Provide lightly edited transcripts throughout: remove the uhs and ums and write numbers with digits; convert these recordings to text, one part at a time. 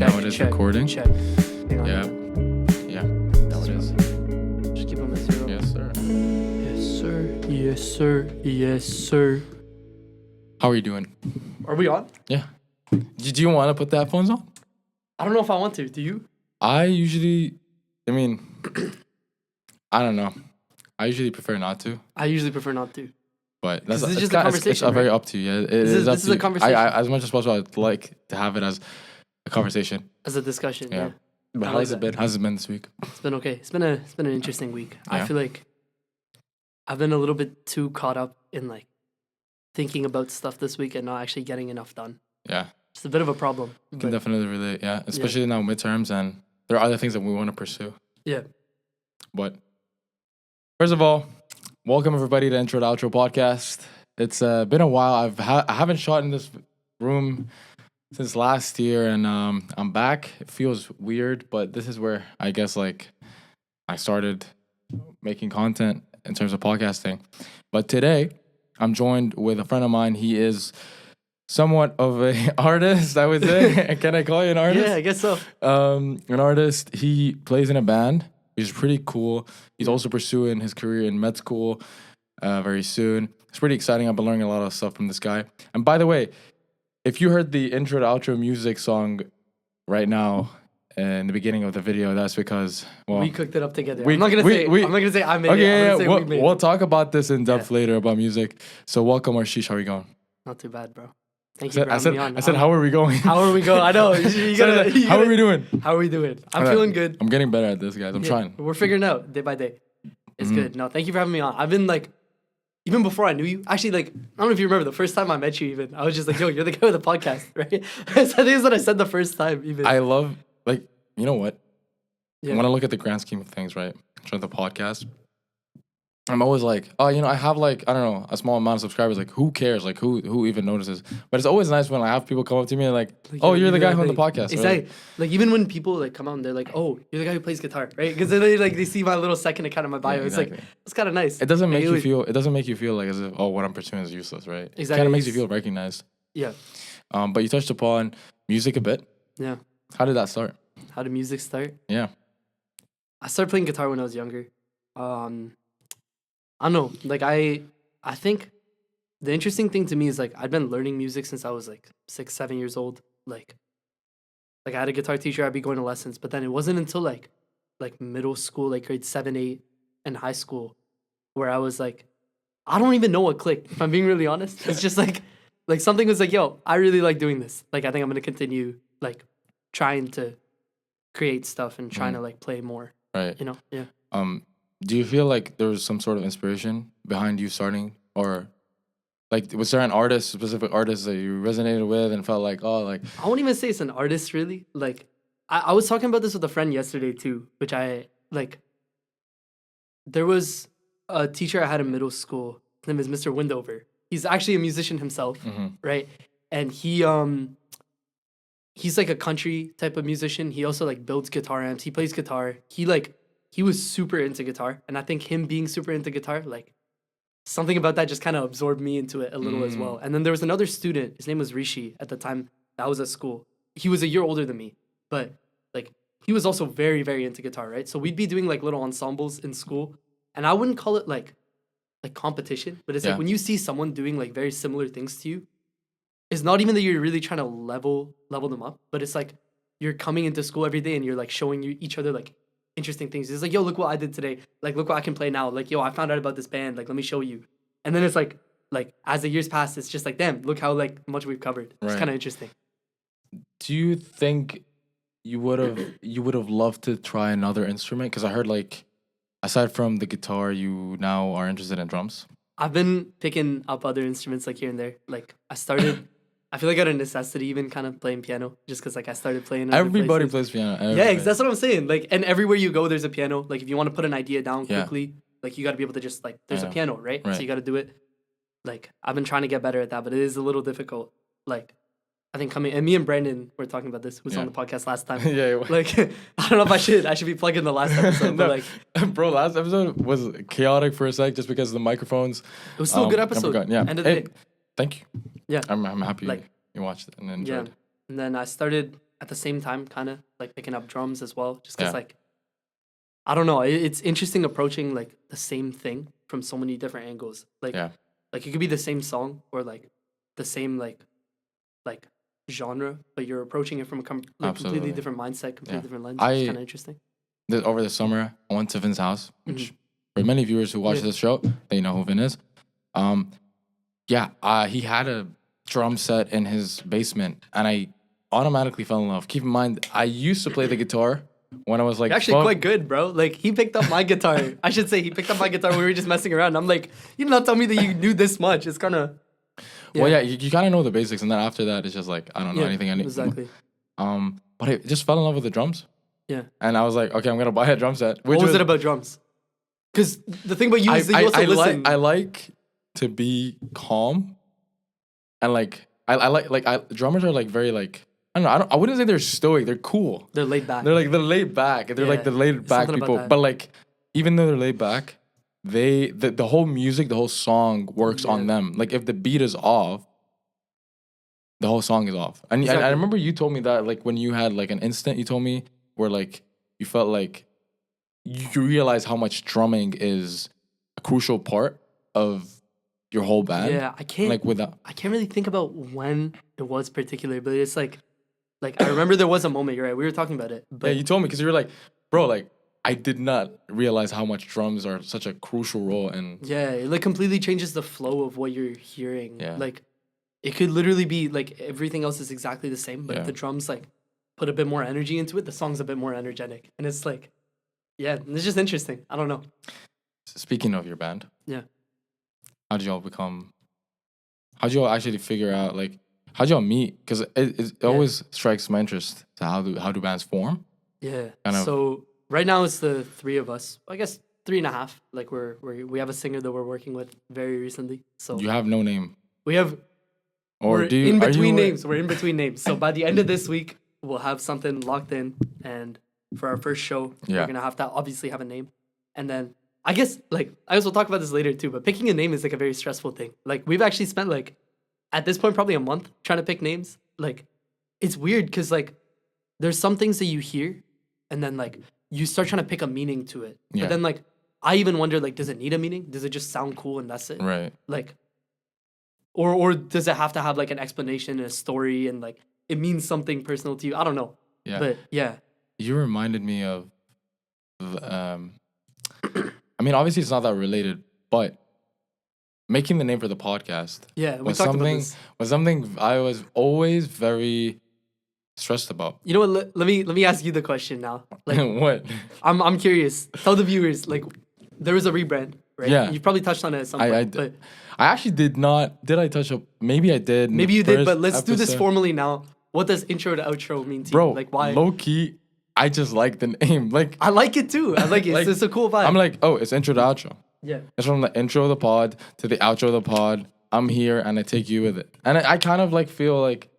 Check, now it is check, recording. Check. Hang on. Yeah. Now it is. Just keep them at 0. Yes, sir. Yes, sir. Yes, sir. Yes, sir. How are you doing? Are we on? Yeah. Do you want to put the headphones on? I don't know if I want to. Do you? I mean, I don't know. I usually prefer not to. I usually prefer not to. But that's This is it's just a conversation, It's very up to you. Yeah, This is up a to you. conversation. I as much as possible, I'd like to have it as a conversation. As a discussion, yeah. But I how's like it been? How's it been this week? It's been okay. It's been an interesting week. I Yeah. feel like I've been a little bit too caught up in like thinking about stuff this week and not actually getting enough done. Yeah, It's a bit of a problem. can but definitely relate. Yeah, especially now midterms, and there are other things that we want to pursue. yeah. But first of all, welcome everybody to Intro to Outro podcast. It's been a while. I haven't shot in this room since last year, and I'm back. It feels weird, but this is where I guess like I started making content in terms of podcasting. But today, I'm joined with a friend of mine. He is somewhat of an artist, I would say. Can I call you an artist? Yeah, I guess so. An artist. He plays in a band, which is pretty cool. He's also pursuing his career in med school very soon. It's pretty exciting. I've been learning a lot of stuff from this guy. And by the way, if you heard the intro to outro music song right now in the beginning of the video, that's because We cooked it up together. I'm not gonna say I made it. Okay, I'm gonna say we made we'll it. talk about this in depth later about music. So welcome, Arshish. How are you going? Not too bad, bro. Thank you for having me on. I said, how are we going? How are we going? I know. How are we doing? How are we doing? I'm feeling good. I'm getting better at this, guys. I'm trying. We're figuring it out day by day. It's good. No, thank you for having me on. I've been like, even before I knew you, actually, like, I don't know if you remember the first time I met you, even. I was just like, yo, you're the guy with the podcast, right? So I think that's what I said the first time, even. I love, like, you know what? Yeah. When I look at the grand scheme of things, right? In terms of the podcast, I'm always like, oh, I have like, I don't know, a small amount of subscribers. Like, who cares? Like, who even notices? But it's always nice when I have people come up to me and like, oh, you're the guy on the podcast. Exactly. Right? Like, even when people like come out and they're like, oh, you're the guy who plays guitar, right? Because then they see my little second account in my bio. Yeah, It's exactly. like, it's kind of nice. It doesn't make Like, you feel like as if, oh, what I'm pursuing is useless, right? Exactly. It kind of makes you feel recognized. Yeah. But you touched upon music a bit. Yeah. How did that start? How did music start? Yeah. I started playing guitar when I was younger. I don't know. Like, I think the interesting thing to me is, like, I'd been learning music since I was, like, 6, 7 years old. Like I had a guitar teacher, I'd be going to lessons. But then it wasn't until, like middle school, like, grade 7, 8, and high school, where I was, like, I don't even know what clicked, if I'm being really honest. It's just, like something was like, yo, I really like doing this. Like, I think I'm going to continue, like, trying to create stuff and trying to, like, play more. Right. You know? Yeah. Do you feel like there was some sort of inspiration behind you starting, or like was there an artist, specific artist that you resonated with and felt like, oh, like I won't even say it's an artist really. Like I was talking about this with a friend yesterday too, which I like. There was a teacher I had in middle school. His name is Mr. Windover. He's actually a musician himself, right? And he's like a country type of musician. He also like builds guitar amps. He plays guitar. He was super into guitar, and I think him being super into guitar, like something about that just kind of absorbed me into it a little as well. And then there was another student, his name was Rishi at the time that I was at school. He was a year older than me, but like he was also very, very into guitar, right? So we'd be doing like little ensembles in school, and I wouldn't call it like competition, but it's like when you see someone doing like very similar things to you, it's not even that you're really trying to level them up, but it's like you're coming into school every day and you're like showing each other like interesting things. It's like, yo, look what I did today. Like, look what I can play now. Like, yo, I found out about this band. Like, let me show you. And then it's like as the years pass, it's just like, damn, look how like much we've covered. It's kind of interesting. Do you think you would have loved to try another instrument? Because I heard like aside from the guitar, you now are interested in drums. I've been picking up other instruments like here and there. Like I started. I feel like out of necessity, even kind of playing piano, just because like I started playing. In Everybody plays piano. Yeah, that's what I'm saying. Like, and everywhere you go, there's a piano. Like, if you want to put an idea down quickly, like you got to be able to just like, there's a piano, right? So you got to do it. Like, I've been trying to get better at that, but it is a little difficult. Like, I think and me and Brandon were talking about this, who was on the podcast last time. Like, I don't know if I should be plugging the last episode, but like, bro, last episode was chaotic for a sec just because of the microphones. It was still a good episode. Yeah. End of the day. Thank you. Yeah. I'm happy you watched it and enjoyed it. And then I started at the same time, kind of like picking up drums as well, just Yeah. because like I don't know, it's interesting approaching like the same thing from so many different angles. Like Yeah. like it could be the same song or like the same like genre, but you're approaching it from a completely Absolutely. different mindset, completely Yeah. different lens. I- It's kind of interesting. Over the summer, I went to Vin's house, which Mhm. for many viewers who watch Yeah. this show, they know who Vin is. He had a drum set in his basement, and I automatically fell in love. Keep in mind, I used to play the guitar when I was like You're actually 12. quite good, bro. Like he picked up my guitar. I should say he picked up my guitar when we were just messing around. I'm like, you did not tell me that you knew this much. It's kind of Well, yeah, you kind of know the basics, and then after that, it's just like I don't know anything. Exactly. But I just fell in love with the drums, Yeah. and I was like, okay, I'm gonna buy a drum set. What was it about drums? Because the thing about you is that you also listen. I like to be calm, and like drummers are like very like I wouldn't say they're stoic. They're cool. They're laid back. They're laid back. They're like the Yeah, laid back something about people. that. But like even though they're laid back, the whole music, the whole song works on Yeah. them. Like if the beat is off, the whole song is off. And Exactly. I remember you told me that like when you had like an instant, you told me where like you felt like you realize how much drumming is a crucial part of your whole band. Yeah, I can't. Like without I can't really think about when it was particularly, but it's like I remember there was a moment. You're right. We were talking about it, but yeah, you told me because you were like, bro, like I did not realize how much drums are such a crucial role in. yeah, it like completely changes the flow of what you're hearing. Yeah. Like it could literally be like everything else is exactly the same, but Yeah. if the drums like put a bit more energy into it, the song's a bit more energetic, and it's like, yeah, it's just interesting. I don't know. Speaking of your band, Yeah. how did y'all actually figure out like how'd y'all meet? Because it Yeah. always strikes my interest to how do bands form? Yeah. Kind of- So right now it's the three of us. I guess 3.5. Like we have a singer that we're working with very recently. So You have no name, we have or we're do you? in are you- between names. We're in between names. So by the end of this week, we'll have something locked in, and for our first show, Yeah. we're gonna have to obviously have a name, and then I guess like I guess we'll talk about this later too. But picking a name is like a very stressful thing. Like we've actually spent like at this point probably a month trying to pick names. Like it's weird because like there's some things that you hear, and then like you start trying to pick a meaning to it. Yeah. But then like I even wonder like does it need a meaning? Does it just sound cool and that's it? Right. Like or does it have to have like an explanation and a story and like it means something personal to you? I don't know. Yeah. But yeah. You reminded me of, I mean, obviously it's not that related, but making the name for the podcast Yeah, we was talked about something this. was something I was always very stressed about. You know what? Let me ask you the question now. Like What? I'm curious. Tell the viewers like there was a rebrand, right? Yeah. You probably touched on it at some point. But I actually did not. Did I touch up? Maybe I did. in maybe the you did, first but let's do this episode. formally now. What does intro to outro mean to Bro, you? Like why? low key, I just like the name. Like I like it too. I like it. Like, It's a cool vibe. I'm like, oh, it's intro to outro. yeah. It's from the intro of the pod to the outro of the pod. I'm here and I take you with it. And I kind of like feel like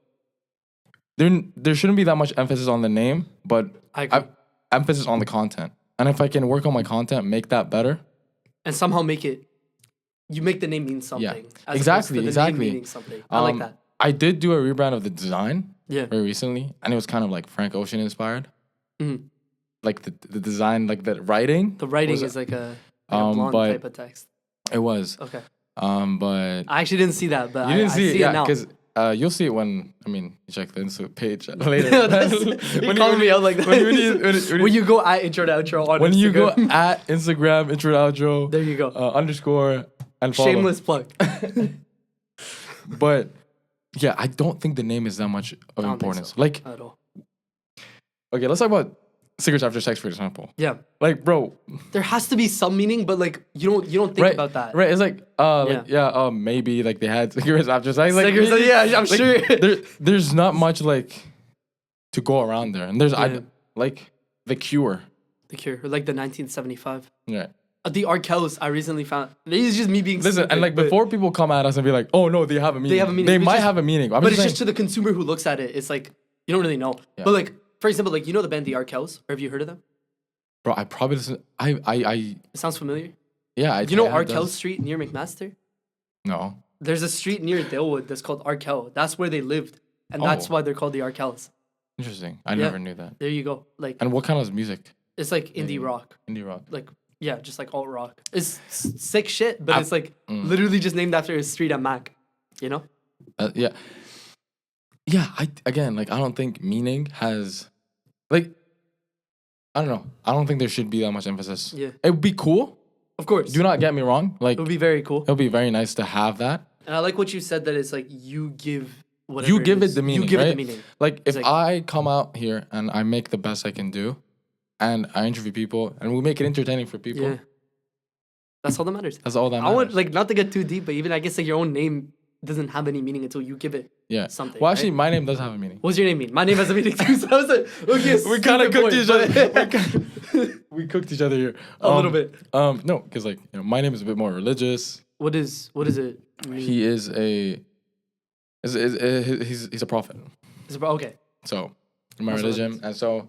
there shouldn't be that much emphasis on the name, but I agree. emphasis on the content. And if I can work on my content, make that better. And somehow make it. You make the name mean something. as Exactly, opposed to the name exactly. meaning something. I like Um, that. I did do a rebrand of the design Yeah. very recently, and it was kind of like Frank Ocean inspired. Mhm. Like the design, like the writing. The writing was- is like a blonde but type of text. It was. Okay. But I actually didn't see that, but you didn't I see it, see yeah, it now. because you'll see it when you check the Insta page later. You're calling me out like that. When you go at intro to outro on when you go Instagram. at Instagram intro to outro There you go. underscore and follow. Shameless plug. But yeah, I don't think the name is that much of I don't think importance. so. Like, At all. okay, let's talk about cigarettes after sex, for example. Yeah. Like, bro, There has to be some meaning, but like you don't think right, about that. right? It's like, maybe like they had cigarettes after sex. Like, Cigarettes, maybe- yeah, I'm like, sure. there's not much like to go around there, and there's Yeah. like The Cure. The Cure, or like the 1975. Yeah. The Arkells, I recently found. This is just me being Listen, stupid, and like but- before people come at us and be like, "Oh no, they have a meaning." have a meaning. They It's might just- have a meaning. I'm but just it's just saying, to the consumer who looks at it. It's like you don't really know. Yeah. But like, for example, like you know the band the Arkells, or have you heard of them? bro. I probably listen. I It sounds familiar. yeah. You know yeah, it Arkell does. Street near McMaster? No. There's a street near Dalewood that's called Arkell. That's where they lived, and that's Oh. why they're called the Arkells. Interesting. I Yeah. never knew that. There you go. Like And what kind of music? it's like indie rock. Indie rock. Like yeah, just like alt rock. It's sick shit, but I- it's like literally just named after a street at Mac. You know? Yeah. Yeah. I don't think meaning has, like, I don't know. I don't think there should be that much emphasis. Yeah. It would be cool. Of course. Do not get me wrong. Like, It would be very cool. it would be very nice to have that. And I like what you said that it's like you give whatever You give it is. the meaning. You give right? it the meaning. Like, It's if like- I come out here and I make the best I can do, and I interview people, and we make it entertaining for people, Yeah. That's all that matters. that's all that I matters. want like not to get too deep, but even I guess like your own name doesn't have any meaning until you give it yeah. something. Well, actually, right? my name does have a meaning. What's your name mean? My name has a meaning too. So I was like, okay, We kind of stupid cooked boy, each other. but- We cooked each other here A little bit. No, because like my name is a bit more religious. What is it? Mean? He is he's a prophet. It's about, okay. So in my That's what that religion, means. and so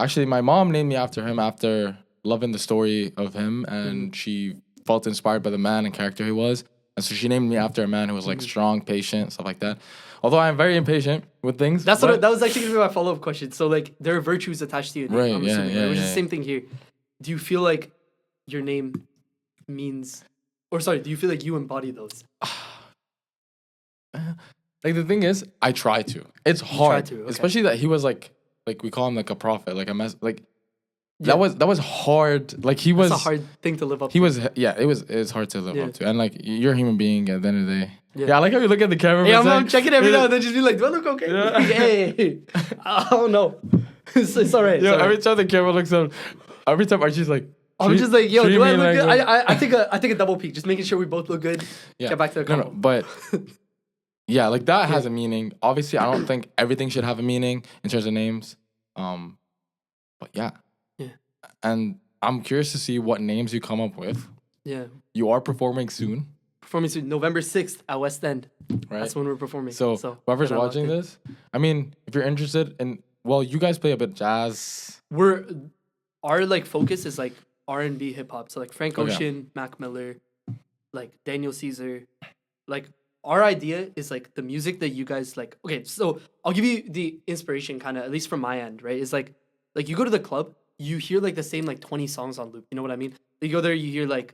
actually my mom named me after him after loving the story of him, and she felt inspired by the man and character he was, and so she named me after a man who was like strong, patient, stuff like that. Although I am very impatient with things. That's but- what that was actually gonna be my follow up question. So like there are virtues attached to your name. Right, I'm yeah, assuming, yeah, Which is yeah. the same thing here. Do you feel like your name means, or sorry, do you feel like you embody those? Like the thing is, I try to. It's hard, to, okay. especially that he was like we call him like a prophet, like a mess. Like Yeah. that was hard. Like he was It's a hard thing to live up. He to. was it's hard to live Yeah. up to, and like you're a human being at the end of the day. Yeah. Yeah, I like how you look at the camera. Hey, for a I'm sec. checking every Yeah. now and then, just be like, do I look okay? Yeah. Hey, I don't know. It's all right. Yo, it's all every right. time the camera looks up, every time Archie's like, I'm treat- just like, yo, treat do I me look good? like I take a double peek, just making sure we both look good. yeah. Get back to the no, combo. but yeah, like that has a meaning. Obviously, I don't think everything should have a meaning in terms of names. But yeah, Yeah. and I'm curious to see what names you come up with. Yeah. You are performing soon, Performing soon, November 6th at West End. right? That's when we're performing. So whoever's get that locked watching in. this, I mean, if you're interested in, well, you guys play a bit jazz. Our like focus is like R&B hip hop. So like Frank Okay. Ocean, Mac Miller, like Daniel Caesar. Like our idea is like the music that you guys like. Okay, so I'll give you the inspiration kind of, at least from my end, right? It's like you go to the club, you hear like the same like 20 songs on loop. You know what I mean? You go there, you hear like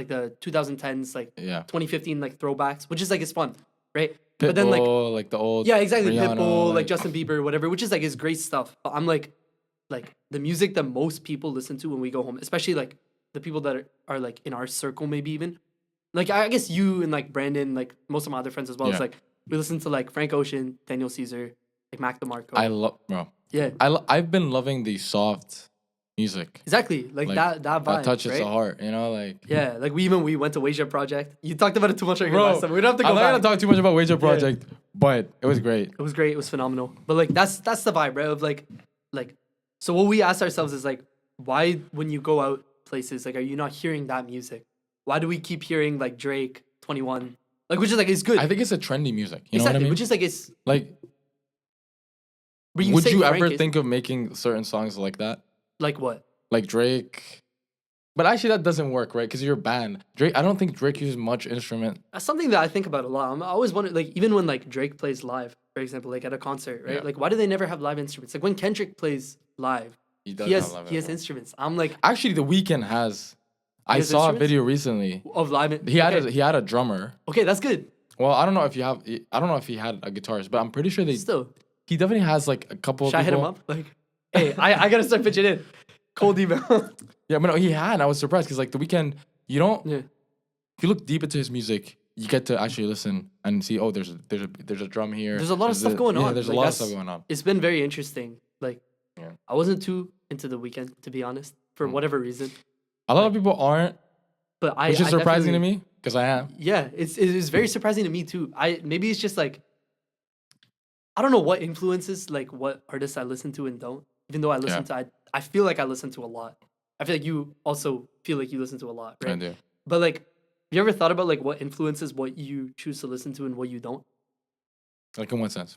the 2010s, like Yeah. 2015 like throwbacks, which is like it's fun, right? Pitbull, But then like the old yeah, exactly. Rihanna, Pitbull, like Justin Bieber, whatever, which is like is great stuff. But I'm like the music that most people listen to when we go home, especially like the people that are like in our circle, maybe even. Like I guess you and like Brandon, like most of my other friends as well. It's Yeah. like we listen to like Frank Ocean, Daniel Caesar, like Mac DeMarco. I love, bro. yeah, I've been loving the soft music. exactly. Like, that vibe. That touches right? the heart, you know, like. Yeah, like we went to Wasia Project. You talked about it too much on your Bro, last time. We don't have to go I'm not back. gonna talk too much about Wager Project, but it was great. It was great. It was phenomenal. But like that's the vibe, right? Of like so what we ask ourselves is like, why when you go out places, like are you not hearing that music? Why do we keep hearing like Drake, 21? Like which is like it's good. I think it's a trendy music. You know exactly. what I mean? Which is like it's Like, but would say you Frank ever is- think of making certain songs like that? like what? Like Drake? But actually, that doesn't work, right? Because you're a band. Drake, I don't think Drake uses much instrument. That's something that I think about a lot. I always wonder, like, even when like Drake plays live, for example, like at a concert, right? Yeah. Like, why do they never have live instruments? Like when Kendrick plays live, He does he have has live he has instruments. instruments. I'm like Actually, The Weeknd has. I has saw a instruments? video recently. of live. He had okay. he had a drummer. Okay, that's good. Well, I don't know if he had a guitarist, but I'm pretty sure Still, he definitely has like a couple. should I hit him people- up? Like, hey, I gotta start pitching in. Cold email. Yeah, but no, he had. I was surprised because like The Weeknd, you don't. yeah. If you look deep into his music, you get to actually listen and see. Oh, there's a drum here. There's a lot of stuff going Yeah, on. there's Like, a lot of that's- stuff going on. It's been very interesting. Like, Yeah. I wasn't too into The Weeknd, to be honest, for whatever reason. A lot of people aren't, But which is I surprising to definitely- me because I am. Yeah, it is very surprising to me too. Maybe it's just like I don't know what influences like what artists I listen to and don't. Even though I listen to, I feel like I listen to a lot. I feel like you also feel like you listen to a lot, right? I do. But like, have you ever thought about like what influences what you choose to listen to and what you don't? Like in what sense?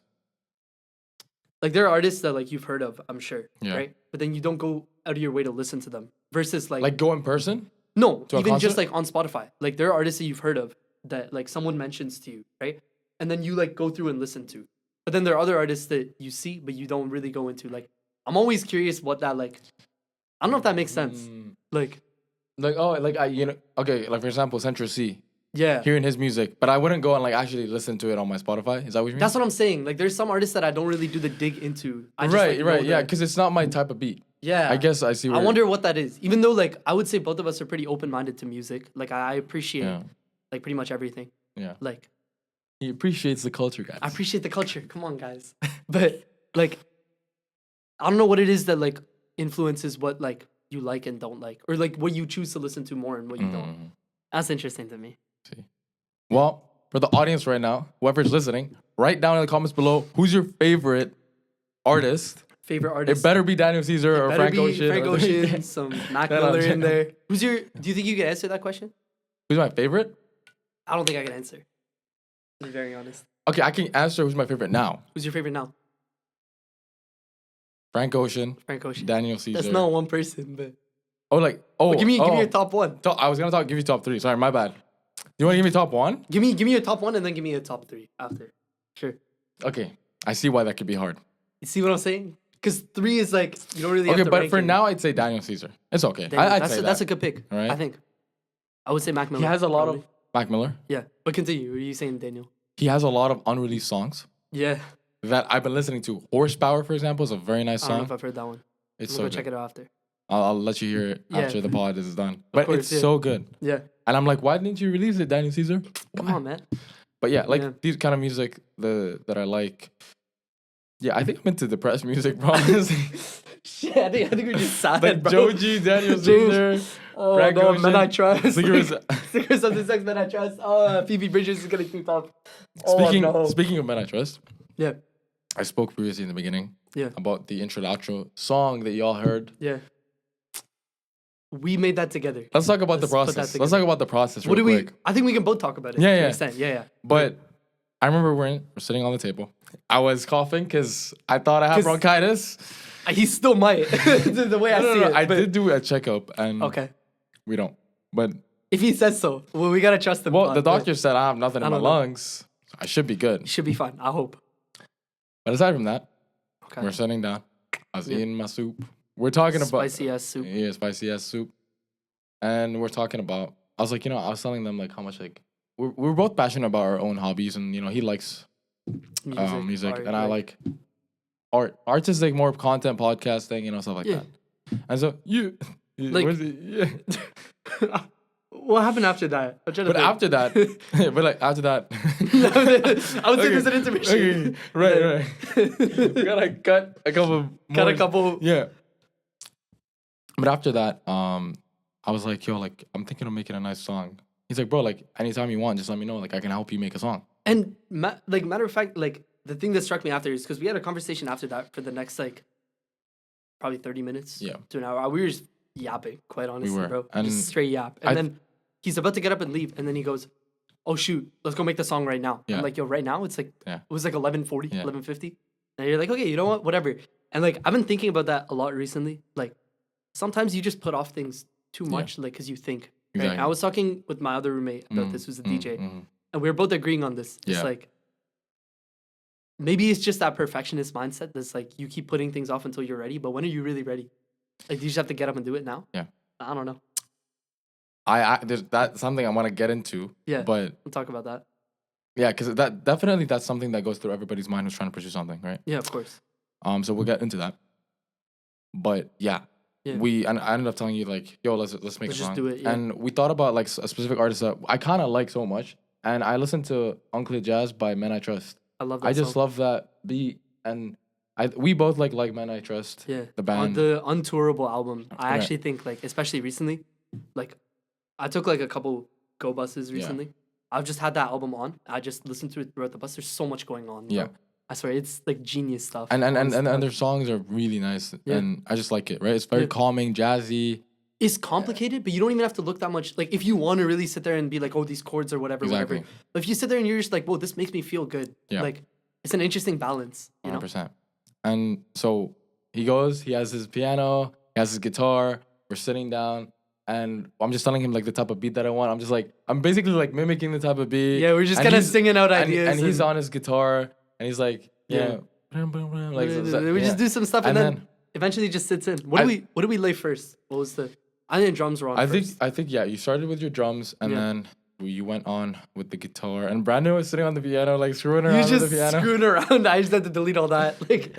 Like there are artists that like you've heard of, I'm sure, Yeah. right? But then you don't go out of your way to listen to them. Versus like Like go in person? no, to a even just concert? like on Spotify. Like there are artists that you've heard of that like someone mentions to you, right? And then you like go through and listen to. But then there are other artists that you see, but you don't really go into. Like, I'm always curious what that like. I don't know if that makes sense. Like, okay, like for example, Central C. yeah, Hearing his music, but I wouldn't go and like actually listen to it on my Spotify. Is that what you mean? that's what I'm saying. Like, there's some artists that I don't really do the dig into. I just, right, like, know yeah, the- because it's not my type of beat. yeah. I guess I see. I Where wonder what that is. Even though, like, I would say both of us are pretty open-minded to music. Like, I appreciate Yeah. like pretty much everything. Yeah, Like, he appreciates the culture, guys. I appreciate the culture. Come on, guys. But like, I don't know what it is that like influences what like you like and don't like, or like what you choose to listen to more and what you don't. That's interesting to me. See. Well, for the audience right now, whoever's listening, write down in the comments below who's your favorite artist. Favorite artist? It better be Daniel Caesar or Better Frank be Ocean. Frank Ocean, some Mac No, no, Miller in no. there. Who's your? Do you think you can answer that question? Who's my favorite? I don't think I can answer. To be very honest. Okay, I can answer who's my favorite now. Who's your favorite now? Frank Ocean, Frank Ocean. Daniel Caesar. That's not one person, but give give me your top one. I was gonna give you top 3. Sorry, my bad. You want to give me top 1? Give me your top one and then give me a top 3 after. Sure. Okay, I see why that could be hard. You see what I'm saying? Because 3 is like you don't really. Have Okay, to but rank for it. now, I'd say Daniel Caesar. It's okay. I'd say That's that. a good pick. Right? I think. I would say Mac Miller. He has a lot probably. of Mac Miller. Yeah, but continue. What are you saying, Daniel? He has a lot of unreleased songs Yeah, that I've been listening to. Horsepower, for example, is a very nice I don't know song. if I've heard that one. It's I'm so gonna good. check it out after. I'll let you hear it Yeah. after the pod is done. But course, it's yeah. so good. Yeah, And I'm like, why didn't you release it, Daniel Caesar? come Why? on, man. But yeah, like Yeah. these kind of music that I like. Yeah, I think I'm into depressed music, bro. Honestly. Shit, I think we're just sad, Like bro. Joji, Daniel Caesar, Oh Frank no, Ocean, men I trust. Singers- Singers of the sex men I trust. Oh, Phoebe Bridgers is gonna keep up. Oh, Speaking no. speaking of Men I Trust, Yeah, I spoke previously in the beginning yeah, about the intro to outro song that y'all heard. yeah. We made that together. Let's talk about the Let's put that process. together. Let's talk about the process real What do we? quick. I think we can both talk about it. Yeah, to an yeah. extent. Yeah. But I remember we're sitting on the table. I was coughing because I thought I had 'Cause- bronchitis. He still might. The way I see it. I but- did do a checkup and Okay. we don't. But If he says so, well, we gotta trust him. well, the but doctor said I have nothing I in my don't know. lungs. I should be good. you should be fine. I hope. But aside from that, Okay. we're sitting down. I was Yeah. eating my soup. We're talking about Spicy ass soup. Yeah, spicy ass soup. And we're talking about. I was like, I was telling them like how much like we're both passionate about our own hobbies, and he likes music, art, and I right. like art. Art's is like more content podcasting, stuff like Yeah. that. And so Like- what is it? Yeah. What happened after that? I'm trying to But think. after that, but like after that, I would say there's an intermission. Okay, right. We gotta cut a couple. Cut a more- couple. Yeah. But after that, I was like, like I'm thinking of making a nice song. He's like, bro, like anytime you want, just let me know. Like I can help you make a song. And like matter of fact, like the thing that struck me after is because we had a conversation after that for the next like probably 30 minutes Yeah. to an hour. We were just yapping, quite honestly, were. bro. And just straight yap. And I- then he's about to get up and leave, and then he goes, "Oh shoot, let's go make the song right now." Yeah. I'm like, "Yo, right now?" It's like Yeah. it was like 11:40, Yeah. 11:50, and you're like, "Okay, you know what? Whatever." And like I've been thinking about that a lot recently. Like sometimes you just put off things too Yeah. much, like because you think. Right? Exactly. I was talking with my other roommate about this, who's a DJ, and we were both agreeing on this. It's Yeah. like maybe it's just that perfectionist mindset that's like you keep putting things off until you're ready, but when are you really ready? Like, do you just have to get up and do it now? Yeah. I don't know. There's that's something I want to get into. Yeah. But We'll talk about that. yeah, because that's something that goes through everybody's mind who's trying to pursue something, right? Yeah, of course. So we'll get into that. But yeah. Yeah. I ended up telling you like, yo, let's make Let's a just song. do it, yeah. And we thought about like a specific artist that I kind of like so much. And I listened to Uncle Jazz by Men I Trust. I love that. I just song. love that beat, and we both like Men I Trust. Yeah. the On band. the Untourable album, I Right. actually think like, especially recently, like I took like a couple go buses Yeah. recently. I've just had that album on. I just listened to it throughout the bus. There's so much going on. bro. Yeah. I swear it's like genius stuff. And honestly. their songs are really nice, Yeah. and I just like it. Right, it's very Yeah. calming, jazzy. It's complicated, but you don't even have to look that much. Like if you want to really sit there and be like, oh, these chords or whatever, Exactly. whatever. But if you sit there and you're just like, whoa, this makes me feel good. Yeah. Like it's an interesting balance. You know? 100%. And so he has his piano, he has his guitar. We're sitting down, and I'm just telling him like the type of beat that I want. I'm basically like mimicking the type of beat. Yeah, we're just and kind of he's- singing out and, ideas. and he's on his guitar, and he's like, Yeah. Like, we just do some stuff and then eventually it just sits in. What did we lay first? What was the? I think drums were on first. I think yeah. You started with your drums and then you went on with the guitar. And Brandon was sitting on the piano, like screwing around with the piano. You just screwing around. I just had to delete all that. Like,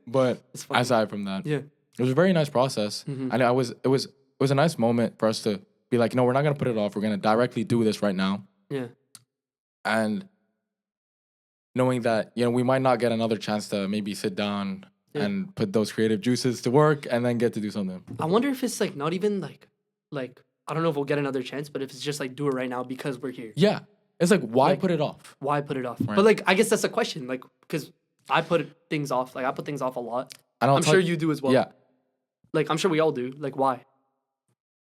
but aside from that, yeah, it was a very nice process, and it was a nice moment for us to be like, no, we're not gonna put it off. We're gonna directly do this right now. Yeah, and knowing that we might not get another chance to maybe sit down and put those creative juices to work and then get to do something. I wonder if it's like not even like I don't know if we'll get another chance, but if it's just like do it right now because we're here. Yeah, it's like why put it off? Why put it off? Right. But like I guess that's a question, like because I put things off. Like I put things off a lot. And I'm sure you do as well. Yeah, like I'm sure we all do. Like why?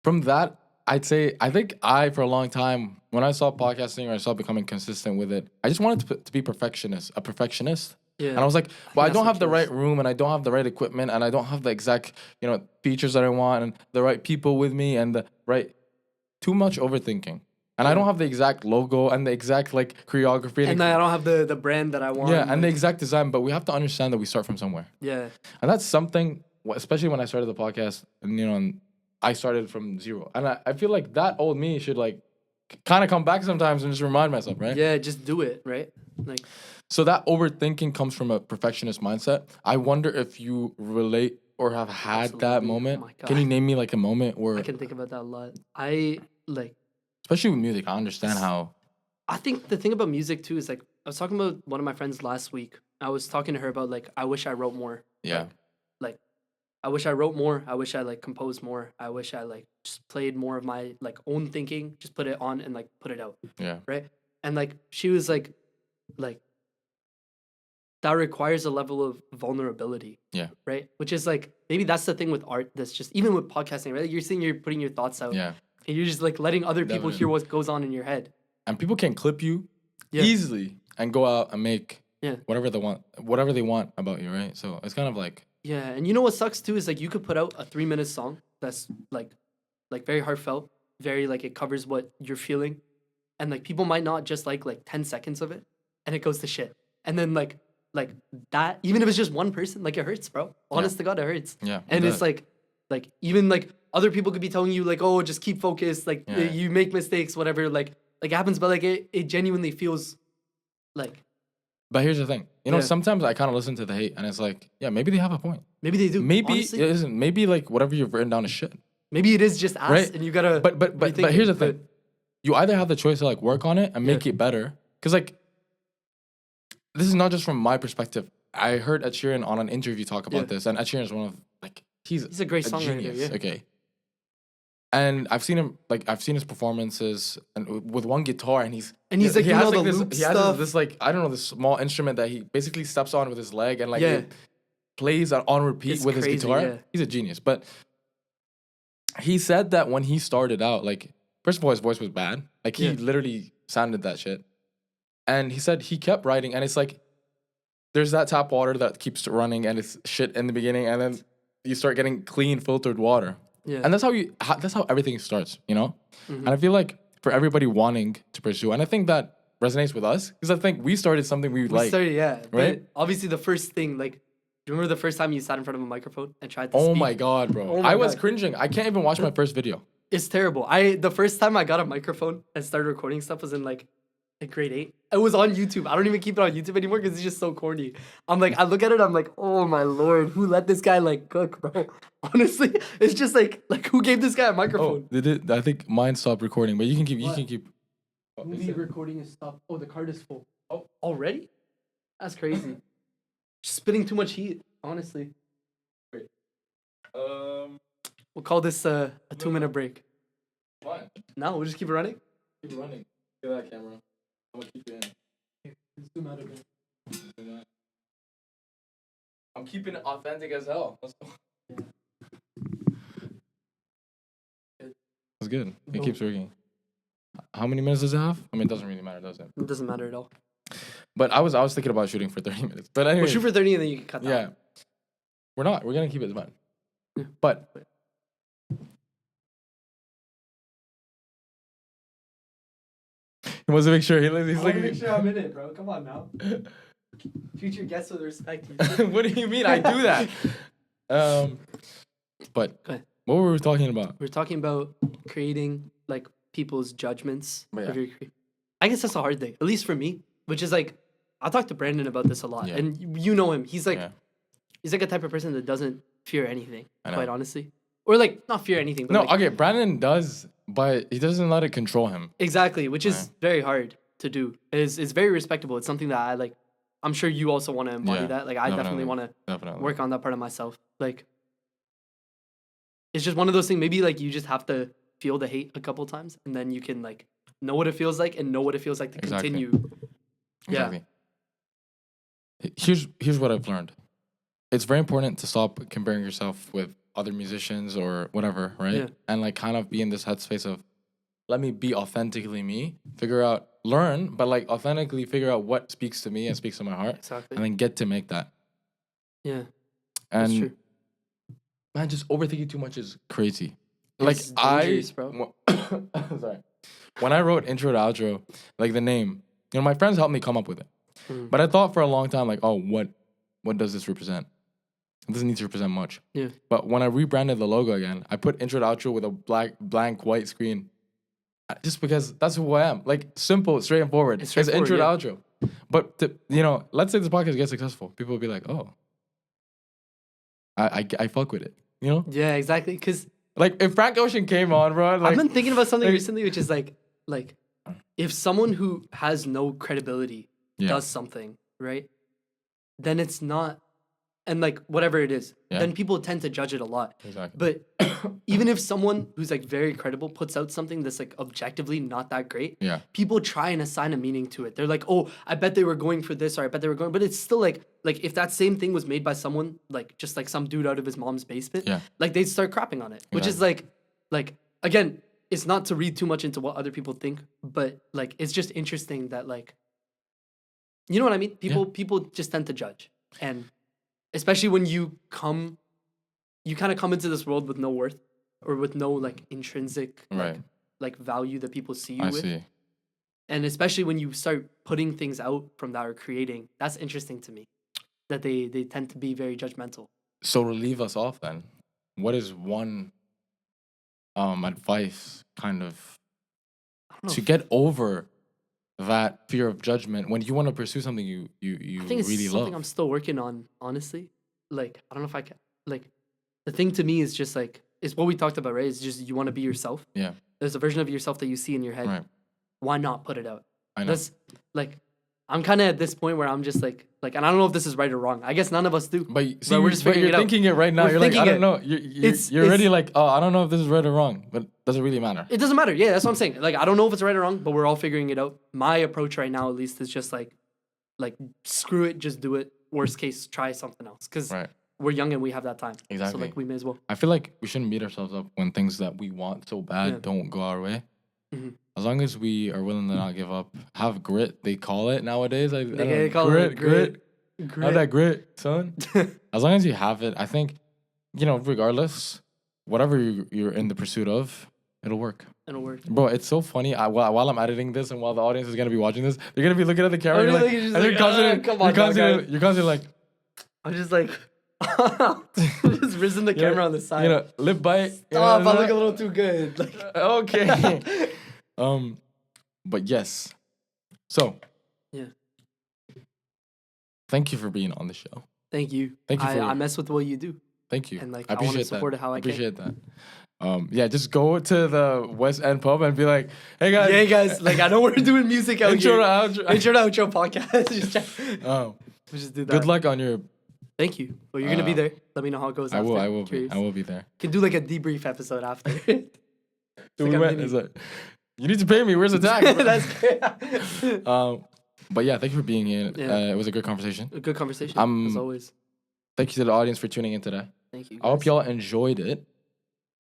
From that, I think for a long time, when I saw podcasting or I saw becoming consistent with it, I just wanted to be a perfectionist. Yeah. And I was like, well, I don't have the right room and I don't have the right equipment and I don't have the exact, features that I want and the right people with me and too much overthinking. And I don't have the exact logo and the exact choreography. And I don't have the brand that I want. Yeah, and the exact design, but we have to understand that we start from somewhere. Yeah. And that's something, especially when I started the podcast and, I started from zero. And I feel like that old me should kind of come back sometimes and just remind myself, right? Yeah, just do it, right? So that overthinking comes from a perfectionist mindset. I wonder if you relate or have had that moment. Oh my God. Can you name me a moment where... I can think about that a lot. Especially with music, I understand how... I think the thing about music too is I was talking about one of my friends last week. I was talking to her about I wish I wrote more. Yeah. I wish I wrote more. I wish I composed more. I wish I just played more of my own thinking. Just put it on and put it out. Yeah. Right. And she was like that requires a level of vulnerability. Yeah. Right. Which is maybe that's the thing with art. That's just even with podcasting. Right. You're putting your thoughts out. Yeah. And you're just letting other people hear what goes on in your head. And people can clip you easily and go out and make whatever they want about you. Right. So it's kind of yeah, and you know what sucks too is you could put out a 3-minute song that's very heartfelt, very it covers what you're feeling, and people might not just like 10 seconds of it, and it goes to shit. And then that, even if it's just one person, it hurts, bro. Honest to God, it hurts. Yeah, and it's even other people could be telling you oh, just keep focused, you make mistakes, whatever, it happens, but it genuinely feels But here's the thing. Sometimes I kind of listen to the hate and it's maybe they have a point. Maybe they do. Maybe honestly. it isn't. Maybe whatever you've written down is shit. Maybe it is just ass right? and you gotta. But here's the thing. You either have the choice to work on it and make it better. Because this is not just from my perspective. I heard Ed Sheeran on an interview talk about this, and Ed Sheeran is one of he's a great songwriter. Genius, yeah. Okay. And I've seen him I've seen his performances and with one guitar and he has this I don't know, this small instrument that he basically steps on with his leg and it plays on repeat with his guitar. Yeah. He's a genius. But he said that when he started out, first of all, his voice was bad. He literally sounded that shit. And he said he kept writing and it's there's that tap water that keeps running and it's shit in the beginning and then you start getting clean filtered water. Yeah. And that's how everything starts, Mm-hmm. And I feel for everybody wanting to pursue, and I think that resonates with us because I think we started something we like. Yeah. Right? But obviously, the first thing, do you remember the first time you sat in front of a microphone and tried to speak? Oh my God, bro. I was cringing. I can't even watch my first video. It's terrible. The first time I got a microphone and started recording stuff was in grade 8. It was on YouTube. I don't even keep it on YouTube anymore because it's just so corny. I'm I look at it, I'm oh my Lord, who let this guy cook, bro? Honestly, it's just who gave this guy a microphone? Oh, I think mine stopped recording, but you can keep. The recording is stopped. Oh, the card is full. Oh, already? That's crazy. Just spitting too much heat, honestly. Wait. We'll call this a 2-minute break. Why? No, we'll just keep it running. Keep it running. Look at that camera. I'm gonna keep it in. Zoom out a bit. I'm keeping it authentic as hell. Let's go. Yeah. That's good. It keeps working. How many minutes does it have? I mean, it doesn't really matter, does it? It doesn't matter at all. But I was thinking about shooting for 30 minutes. But anyway, we'll shoot for 30 and then you can cut that. Yeah. We're not. We're gonna keep it fun. Yeah. But he wants to make sure he's make sure I'm in it, bro. Come on now. Treat your guests with respect. What do you mean? I do that. But Go ahead. what were we talking about? We're talking about creating like people's judgments Yeah. of your. I guess that's a hard thing, at least for me. Which is like, I talked to Brandon about this a lot, Yeah. and you know him. He's like, Yeah. he's like a type of person that doesn't fear anything. I know. Quite honestly, or like not fear anything. But No, like, okay, Brandon does, but he doesn't let it control him. exactly, which is Right. very hard to do. It's very respectable. It's something that I like. I'm sure you also want to embody Yeah, that. Like I definitely want to Definitely. work on that part of myself. Like, it's just one of those things. Maybe like you just have to feel the hate a couple times, and then you can like know what it feels like and know what it feels like to Exactly. continue. Yeah. Exactly. Here's what I've learned. It's very important to stop comparing yourself with other musicians or whatever, right? Yeah. And like kind of be in this headspace of let me be authentically me, learn, but like authentically figure out what speaks to me and speaks to my heart, Exactly. and then get to make that. Yeah. That's And true. man, just overthinking too much is crazy. It's dangerous, bro. Sorry. When I wrote intro to outro, like the name, my friends helped me come up with it. Mm. But I thought for a long time, like, oh, what does this represent? It doesn't need to represent much. Yeah. But when I rebranded the logo again, I put intro to outro with a blank white screen. Just because that's who I am. Like simple, straightforward. It's intro to outro. But let's say this podcast gets successful. People will be like, oh, I fuck with it. Yeah, exactly. Because Like if Frank Ocean came on, bro. Like, I've been thinking about something like- recently, which is like if someone who has no credibility Yeah. does something, right? Then it's not, and like whatever it is, Yeah. then people tend to judge it a lot. Exactly. But even if someone who's like very credible puts out something that's like objectively not that great, Yeah. people try and assign a meaning to it. They're like, oh, I bet they were going for this, or I bet they were going, but it's still like if that same thing was made by someone like just like some dude out of his mom's basement, Yeah. like they'd start crapping on it, which is like again, it's not to read too much into what other people think, but like it's just interesting that like, you know what I mean? People just tend to judge, and especially when you kind of come into this world with no worth or with no like intrinsic Right. like value that people see you I with. see. And especially when you start putting things out from that or creating, that's interesting to me. That they tend to be very judgmental. So to leave us off then, what is one advice kind of I don't know. to get over that fear of judgment when you want to pursue something you I think it's really something love? I'm still working on, honestly. Like, I don't know if I can, like, the thing to me is just like, it's what we talked about, right? It's just you want to be yourself. Yeah. There's a version of yourself that you see in your head. Right. Why not put it out? I know. That's like, I'm kind of at this point where I'm just like, and I don't know if this is right or wrong. I guess none of us do. But see, we're just but figuring you're it out. thinking it right now. We're You're like, I thinking don't it. know. It's- You're already it's- like, oh, I don't know if this is right or wrong. But does it really matter? It doesn't matter. Yeah, that's what I'm saying. Like, I don't know if it's right or wrong, but we're all figuring it out. My approach right now, at least, is just like screw it, just do it. Worst case, try something else. Because Right. we're young and we have that time. Exactly. So like, we may as well. I feel like we shouldn't beat ourselves up when things that we want so bad Yeah. don't go our way. Mhm. As long as we are willing to not give up, have grit. They call it nowadays. I don't know, They call it grit. Have that grit, son. As long as you have it, I think, regardless, whatever you're in the pursuit of, it'll work. It'll work. Bro, it's so funny. While I'm editing this and while the audience is gonna be watching this, they're gonna be looking at the camera. Oh, and you're really? like, You're just and like, you're constantly, come on, you're constantly like, I'm just like, just risen the camera on the side. lip bite. Stop, I look a little too good. Like, Okay. But yes. So. Yeah. Thank you for being on the show. thank you. Thank you I mess with what you do. Thank you. And like, I I want to appreciate support that. it how I I can. appreciate that. Yeah, just go to the West End pub and be like, "Hey guys, Yeah, guys. Like, I know we're doing music out intro here. to outro." Intro to outro podcast. Just check. Oh, We'll just do that. good luck on your. Thank you. Well, you're gonna be there. Let me know how it goes. I will. after. I will be. Curious. I will be there. Can do like a debrief episode after. So like we a went. mini- It's like, you need to pay me. Where's the tax? That's great. But yeah, thank you for being here. Yeah. It was a good conversation. A good conversation, as always. Thank you to the audience for tuning in today. Thank you. I hope guys. y'all enjoyed it.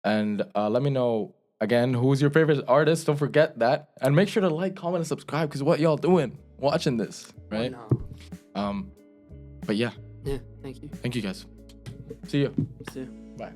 And let me know again who's your favorite artist. Don't forget that. And make sure to like, comment, and subscribe because what y'all doing watching this, Why right? not? But yeah, Yeah. Thank you. thank you guys. See you. See ya. Bye.